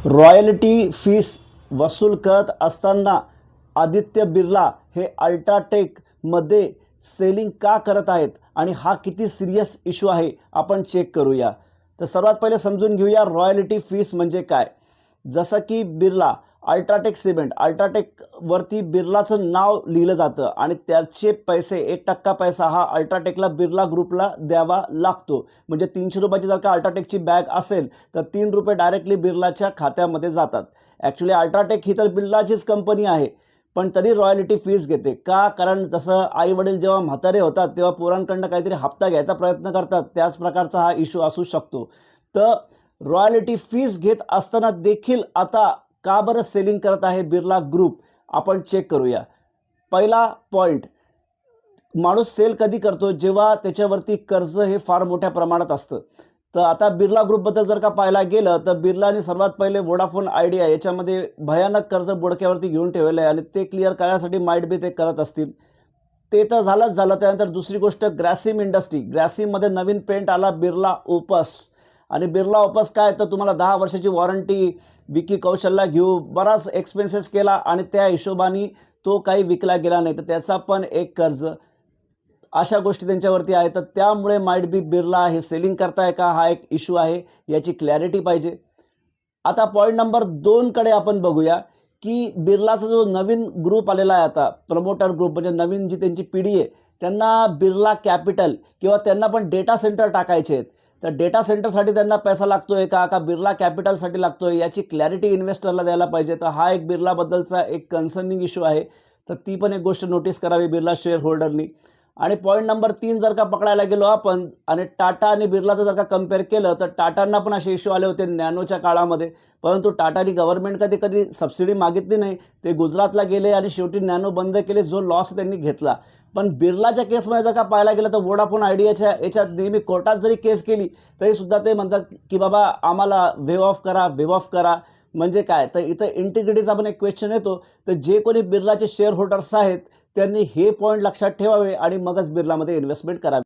Royalty fees वसूल करत असताना आदित्य बिर्ला हे अल्ट्राटेकमध्ये सेलिंग का करत आहेत आणि हा किती सिरियस इश्यू आहे आपण चेक करूया। तर सर्वात पहिले समजून घेऊया रॉयल्टी फीस म्हणजे काय। जसं की बिर्ला अल्ट्राटेक सिमेंट, अल्ट्राटेकवरती बिर्लाचं नाव लिहिलं जातं आणि त्याचे पैसे 1% पैसा हा अल्ट्राटेकला बिर्ला ग्रुपला द्यावा लागतो। म्हणजे 300 रुपयाची जर का अल्ट्राटेकची बॅग असेल तर 3 रुपये डायरेक्टली बिर्लाच्या खात्यामध्ये जातात। ॲक्च्युली अल्ट्राटेक ही तर बिर्लाचीच कंपनी आहे, पण तरी रॉयल्टी फीस घेते का? कारण जसं आई वडील जेव्हा म्हातारे होतात तेव्हा पोरांकडनं काहीतरी हप्ता घ्यायचा प्रयत्न करतात, त्याच प्रकारचा हा इश्यू असू शकतो। तर रॉयल्टी फीस घेत असताना देखील आता का बरं सेलिंग करत आहे बिर्ला ग्रुप, आपण चेक करूया। पहिला पॉईंट, माणूस सेल कधी करतो जेव्हा त्याच्यावरती कर्ज हे फार मोठ्या प्रमाणात असतं। तर आता बिर्ला ग्रुपबद्दल जर का पाहायला गेलं तर बिर्लाने सर्वात पहिले वोडाफोन आयडिया याच्यामध्ये भयानक कर्ज बोडक्यावरती घेऊन ठेवलं आहे आणि ते क्लिअर करण्यासाठी माईट बी ते करत असतील। ते तर झालंच झालं। त्यानंतर दुसरी गोष्ट ग्रासिम इंडस्ट्री, ग्रासिममध्ये नवीन पेंट आला बिर्ला ओपस आणि बिर्ला ओपस काय तर तुम्हाला 10 वर्षाची वॉरंटी, विकी कौशलला घेऊ, बराच एक्सपेन्सेस केला आणि त्या हिशोबाने तो काही विकला गेला नाही, तर त्याचा पण एक कर्ज, अशा गोष्टी त्यांच्यावरती आहेत। तर त्यामुळे माईट बी बिर्ला हे सेलिंग करताय का, हा एक इश्यू आहे, याची क्लॅरिटी पाहिजे। आता पॉईंट नंबर 2 कडे आपण बघूया की बिर्लाचा जो नवीन ग्रुप आलेला आहे, आता प्रमोटर ग्रुप म्हणजे नवीन जी त्यांची पिढी आहे, त्यांना बिर्ला कॅपिटल किंवा त्यांना पण डेटा सेंटर टाकायचे आहेत। तर डेटा सेंटरसाठी त्यांना पैसा लागतोय का बिर्ला कॅपिटलसाठी लागतोय, याची क्लॅरिटी इन्व्हेस्टरला द्यायला पाहिजे। तर हा एक बिर्लाबद्दलचा एक कन्सर्निंग इश्यू आहे, तर ती पण एक गोष्ट नोटीस करावी बिर्ला शेअर होल्डरनी। आणि पॉईंट नंबर 3 जर का पकडायला गेलो आपण आणि टाटा आणि बिर्लाचं जर का कंपेअर केलं तर टाटांना पण असे इश्यू आले होते नॅनोच्या काळामध्ये, परंतु टाटानी गव्हर्नमेंट कधी कधी सबसिडी मागितली नाही, ते गुजरातला गेले आणि शेवटी नॅनो बंद केले, जो लॉस त्यांनी घेतला। पण बिर्लाच्या केसमध्ये जर का पाहायला गेलं तर वोडाफोन आयडियाच्या याच्यात नेहमी कोर्टात जरी केस केली तरी सुद्धा ते म्हणतात की बाबा आम्हाला वेव ऑफ करा। म्हणजे काय, तर इथं इंटिग्रिटीचा पण एक क्वेश्चन येतो। तर जे कोणी बिर्लाचे शेअर होल्डर्स आहेत त्यांनी हे पॉईंट लक्षात ठेवावे आणि मगच बिर्लामध्ये इन्व्हेस्टमेंट करावी।